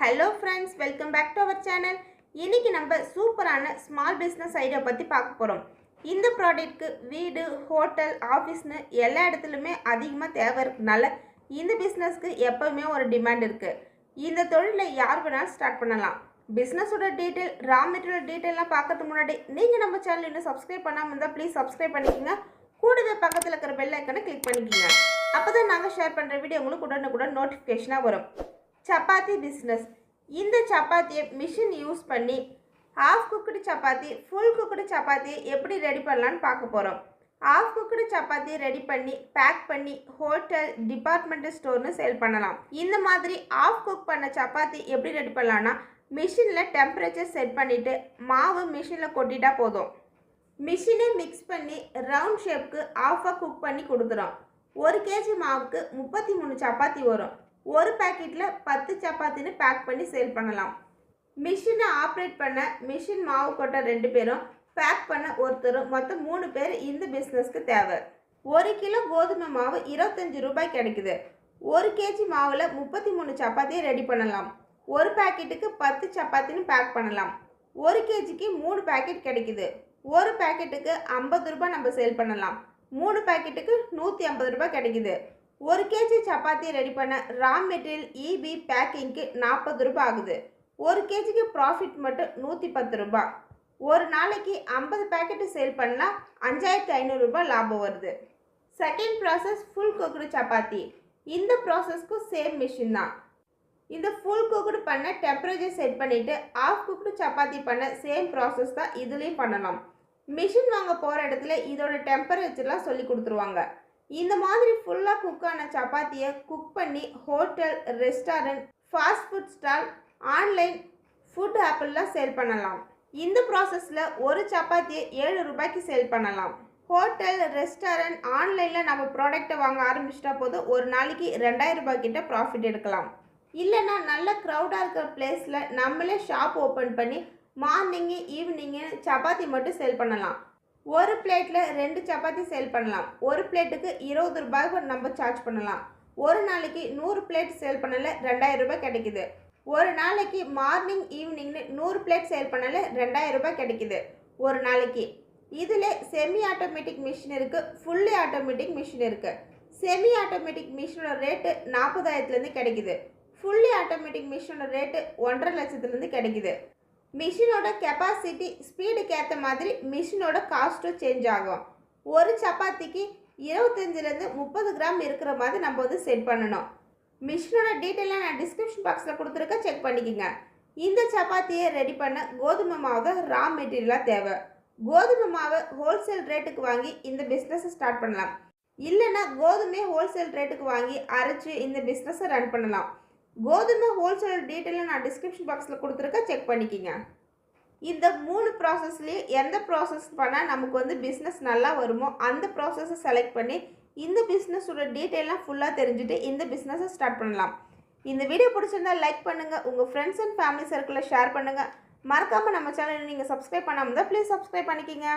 Hello friends, welcome back to our channel. இன்றைக்கி நம்ம சூப்பரான ஸ்மால் பிஸ்னஸ் ஐடியா பற்றி பார்க்க போகிறோம். இந்த ப்ராடக்ட்க்கு வீடு, ஹோட்டல், ஆஃபீஸ்னு எல்லா இடத்துலையுமே அதிகமாக தேவை இருக்கனால இந்த பிஸ்னஸ்க்கு எப்போவுமே ஒரு டிமாண்ட் இருக்குது. இந்த தொழிலை யார் வேணாலும் ஸ்டார்ட் பண்ணலாம். பிஸ்னஸோட டீட்டெயில், ரா மெட்டீரியல் டீட்டெயிலாம் பார்க்கறதுக்கு முன்னாடி நீங்கள் நம்ம சேனல் இன்னும் சப்ஸ்கிரைப் பண்ணாமல் இருந்தால் ப்ளீஸ் சப்ஸ்கிரைப் பண்ணிக்கோங்க. கூடவே பக்கத்தில் இருக்கிற பெல் ஐக்கனை கிளிக் பண்ணிக்கோங்க. அப்போ தான் நாங்கள் ஷேர் பண்ணுற வீடியோ உங்களுக்கு உடனுக்குடன் நோட்டிஃபிகேஷனாக வரும். சப்பாத்தி பிஸ்னஸ். இந்த சப்பாத்தியை மிஷின் யூஸ் பண்ணி ஹாஃப் குக்குடு சப்பாத்தி, ஃபுல் குக்குடு சப்பாத்தியை எப்படி ரெடி பண்ணலான்னு பார்க்க போகிறோம். ஹாஃப் குக்குடு சப்பாத்தியை ரெடி பண்ணி பேக் பண்ணி ஹோட்டல், டிபார்ட்மெண்டல் ஸ்டோர்னு சேல் பண்ணலாம். இந்த மாதிரி ஹாஃப் குக் பண்ண சப்பாத்தி எப்படி ரெடி பண்ணலான்னா, மிஷினில் டெம்பரேச்சர் செட் பண்ணிவிட்டு மாவு மிஷினில் கொட்டிட்டா போதும். மிஷினை மிக்ஸ் பண்ணி ரவுண்ட் ஷேப்புக்கு ஆஃபாக குக் பண்ணி கொடுத்துரும். 1 kg மாவுக்கு 33 சப்பாத்தி வரும். ஒரு பேக்கெட்டில் 10 சப்பாத்தின்னு பேக் பண்ணி சேல் பண்ணலாம். மிஷினை ஆப்ரேட் பண்ண மிஷின், மாவு கொட்ட 2 பேரும், பேக் பண்ண ஒருத்தரும், மொத்தம் 3 பேர் இந்த பிஸ்னஸ்க்கு தேவை. 1 கிலோ கோதுமை மாவு 25 ரூபாய் கிடைக்குது. 1 kg மாவில் 33 சப்பாத்தியை ரெடி பண்ணலாம். ஒரு பேக்கெட்டுக்கு 10 சப்பாத்தின்னு பேக் பண்ணலாம். 1 kgக்கு 3 பேக்கெட் கிடைக்குது. ஒரு பேக்கெட்டுக்கு 50 ரூபாய் நம்ம சேல் பண்ணலாம். 3 பேக்கெட்டுக்கு 150 ரூபாய் கிடைக்குது. 1 kg சப்பாத்தி ரெடி பண்ண ரா மெட்டீரியல், இபி, பேக்கிங்க்கு 40 ரூபாய் ஆகுது. 1 kgக்கு ப்ராஃபிட் மட்டும் 110 ரூபாய். ஒரு நாளைக்கு 50 பேக்கெட்டு சேல் பண்ணால் 5500 ரூபாய் லாபம் வருது. Second process full cooked chapati. இந்த ப்ராசஸ்க்கும் சேம் மிஷின் தான். இந்த ஃபுல் குக்குடு பண்ண டெம்பரேச்சர் செட் பண்ணிவிட்டு ஆஃப் குக்குடு சப்பாத்தி பண்ண சேம் ப்ராசஸ் தான் இதுலேயும் பண்ணலாம். மிஷின் வாங்க போகிற இடத்துல இதோட டெம்பரேச்சர்லாம் சொல்லி கொடுத்துருவாங்க. இந்த மாதிரி ஃபுல்லாக குக்கான சப்பாத்தியை குக் பண்ணி hotel, restaurant, fast food stall, online food ஆப்பிள்லாம் சேல் பண்ணலாம். இந்த ப்ராசஸில் ஒரு சப்பாத்தியை 7 ரூபாய்க்கு சேல் பண்ணலாம். ஹோட்டல், ரெஸ்டாரண்ட், ஆன்லைனில் நம்ம ப்ராடக்டை வாங்க ஆரம்பிச்சிட்டா போதும், ஒரு நாளைக்கு 2000 ரூபாய் கிட்ட ப்ராஃபிட் எடுக்கலாம். இல்லைன்னா நல்ல க்ரௌடாக இருக்கிற பிளேஸில் நம்மளே ஷாப் ஓப்பன் பண்ணி மார்னிங்கு, ஈவினிங்கு சப்பாத்தி மட்டும் சேல் பண்ணலாம். ஒரு பிளேட்டில் 2 சப்பாத்தி சேல் பண்ணலாம். ஒரு பிளேட்டுக்கு 20 ரூபாய் நம்ம சார்ஜ் பண்ணலாம். ஒரு நாளைக்கு 100 பிளேட் சேல் பண்ணல 2000 ரூபாய் கிடைக்குது. ஒரு நாளைக்கு மார்னிங், ஈவினிங்னு 100 பிளேட் சேல் பண்ணல 2000 ரூபாய் கிடைக்குது ஒரு நாளைக்கு. இதில் செமி ஆட்டோமேட்டிக் மிஷின் இருக்குது, ஃபுல்லி ஆட்டோமேட்டிக் மிஷின் இருக்குது. செமி ஆட்டோமேட்டிக் மிஷினோட ரேட்டு 40,000லேருந்து கிடைக்குது. ஃபுல்லி ஆட்டோமேட்டிக் மிஷினோட ரேட்டு 1,50,000 லட்சத்துலேருந்து கிடைக்குது. மிஷினோட கெப்பாசிட்டி, ஸ்பீடுக்கு ஏற்ற மாதிரி மிஷினோட காஸ்ட்டும் சேஞ்ச் ஆகும். ஒரு சப்பாத்திக்கு 25லேருந்து 30 கிராம் இருக்கிற மாதிரி நம்ம செட் பண்ணணும். மிஷினோட டீட்டெயிலாக நான் டிஸ்கிரிப்ஷன் பாக்ஸில் கொடுத்துருக்க, செக் பண்ணிக்கோங்க. இந்த சப்பாத்தியை ரெடி பண்ண கோதுமை மாவு தான் ரா மெட்டீரியலாக தேவை. கோதுமை மாவை ஹோல்சேல் ரேட்டுக்கு வாங்கி இந்த பிஸ்னஸை ஸ்டார்ட் பண்ணலாம். இல்லைன்னா கோதுமை ஹோல்சேல் ரேட்டுக்கு வாங்கி அரைச்சி இந்த பிஸ்னஸை ரன் பண்ணலாம். கோதுமை ஹோல்சேல் டீட்டெயிலாக நான் டிஸ்கிரிப்ஷன் பாக்ஸில் கொடுத்துருக்க, செக் பண்ணிக்கோங்க. இந்த 3 ப்ராசஸ்லேயே எந்த ப்ராசஸ் பண்ணால் நமக்கு பிஸ்னஸ் நல்லா வருமோ அந்த ப்ராசஸை செலக்ட் பண்ணி இந்த பிஸ்னஸோட டீட்டெயிலாம் ஃபுல்லாக தெரிஞ்சுட்டு இந்த பிஸ்னஸை ஸ்டார்ட் பண்ணலாம். இந்த வீடியோ பிடிச்சிருந்தால் லைக் பண்ணுங்கள், உங்கள் ஃப்ரெண்ட்ஸ் அண்ட் ஃபேமிலி சர்க்கிளில் ஷேர் பண்ணுங்கள். மறக்காமல் நம்ம சேனலை நீங்கள் சப்ஸ்கிரைப் பண்ணாமல் இருந்தால் ப்ளீஸ் சப்ஸ்கிரைப் பண்ணிக்கோங்க.